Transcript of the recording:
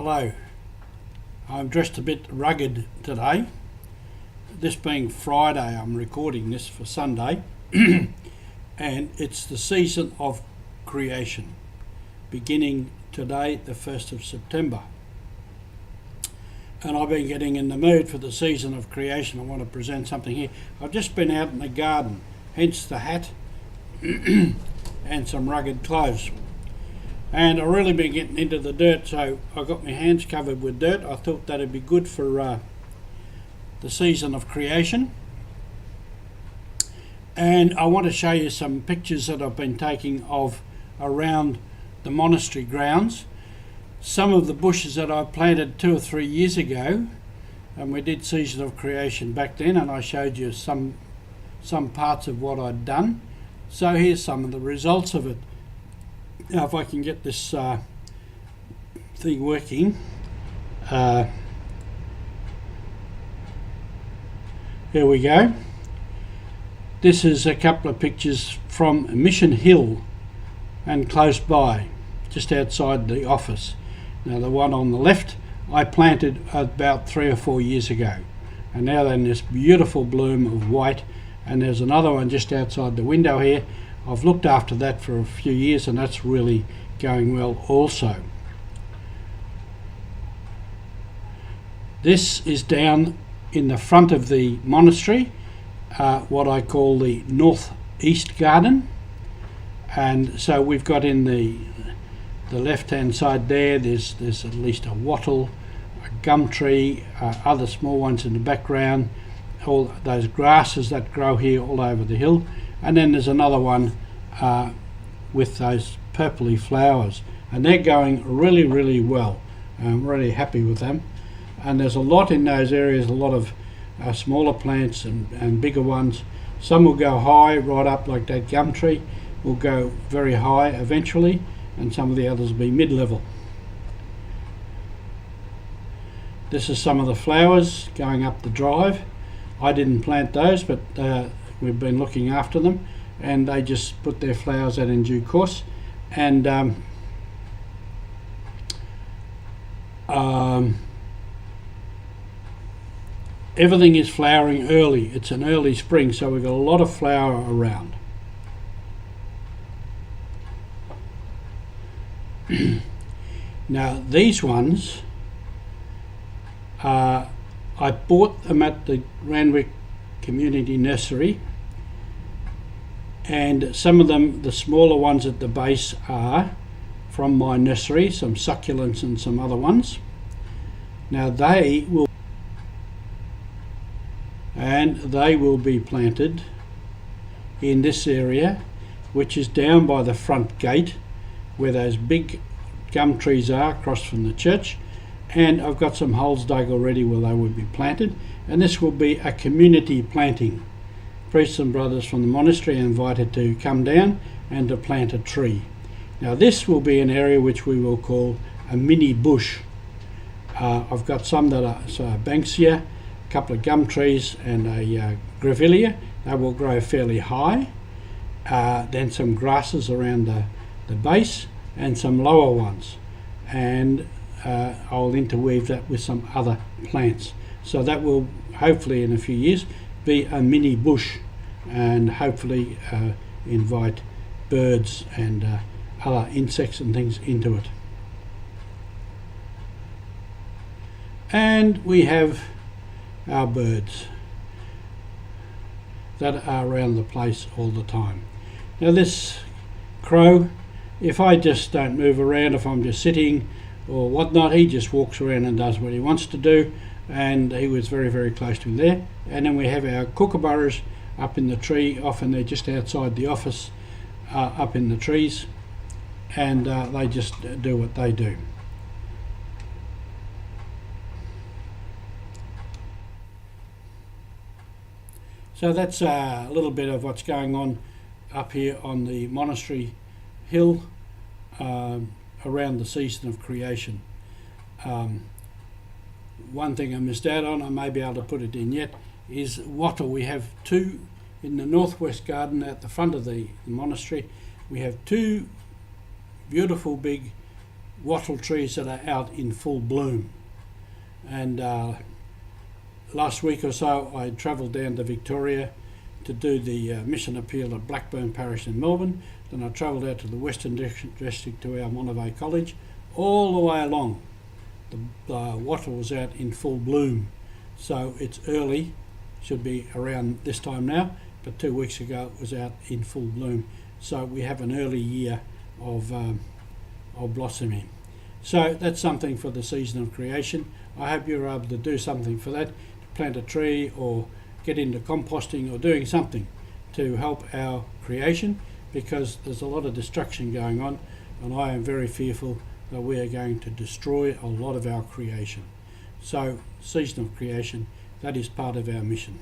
Hello, I'm dressed a bit rugged today. This being Friday, I'm recording this for Sunday, and it's the season of creation, beginning today, the 1st of September. And I've been getting in the mood for the season of creation. I want to present something here. I've just been out in the garden, hence the hat and some rugged clothes. And I've really been getting into the dirt, so I got my hands covered with dirt. I thought that'd be good for the season of creation. And I want to show you some pictures that I've been taking of around the monastery grounds. Some of the bushes that I planted 2 or 3 years ago, and we did season of creation back then, and I showed you some parts of what I'd done. So here's some of the results of it. Now if I can get this thing working, here we go. This is a couple of pictures from Mission Hill and close by, just outside the office. Now the one on the left I planted about 3 or 4 years ago, and now they're in this beautiful bloom of white. And there's another one just outside the window here. I've looked after that for a few years, and that's really going well also. This is down in the front of the monastery, what I call the northeast garden. And so we've got in the left hand side there's at least a wattle, a gum tree, other small ones in the background, all those grasses that grow here all over the hill. And then there's another one with those purpley flowers, and they're going really well. I'm really happy with them. And there's a lot in those areas, a lot of smaller plants and bigger ones. Some will go high right up, like that gum tree will go very high eventually, and some of the others will be mid-level. This is some of the flowers going up the drive. I didn't plant those, but we've been looking after them, and they just put their flowers out in due course. And everything is flowering early. It's an early spring, so we've got a lot of flower around. Now these ones, I bought them at the Randwick Community Nursery, and some of them, the smaller ones at the base, are from my nursery, some succulents and some other ones. Now they will be planted in this area, which is down by the front gate where those big gum trees are across from the church. And I've got some holes dug already where they would be planted, and this will be a community planting. Priests and brothers from the monastery are invited to come down and to plant a tree. Now this will be an area which we will call a mini bush. I've got some that are banksia, a couple of gum trees and a grevillea. They will grow fairly high. Then some grasses around the base and some lower ones. And I'll interweave that with some other plants. So that will hopefully in a few years be a mini bush, and hopefully invite birds and other insects and things into it. And we have our birds that are around the place all the time. Now this crow, if I just don't move around, if I'm just sitting or whatnot, he just walks around and does what he wants to do, and he was very close to me there. And then we have our kookaburras up in the tree. Often they're just outside the office, up in the trees, and they just do what they do. So that's a little bit of what's going on up here on the monastery hill around the season of creation. One thing I missed out on, I may be able to put it in yet, is wattle. We have 2 in the northwest garden at the front of the monastery. We have 2 beautiful big wattle trees that are out in full bloom. And last week or so I travelled down to Victoria to do the mission appeal at Blackburn Parish in Melbourne. Then I travelled out to the Western District to our Monterey College. All the way along, the wattle was out in full bloom. So it's early, should be around this time now, but 2 weeks ago it was out in full bloom. So we have an early year of blossoming. So that's something for the season of creation. I hope you're able to do something for that, plant a tree or get into composting or doing something to help our creation, because there's a lot of destruction going on, and I am very fearful that we are going to destroy a lot of our creation. So, season of creation, that is part of our mission.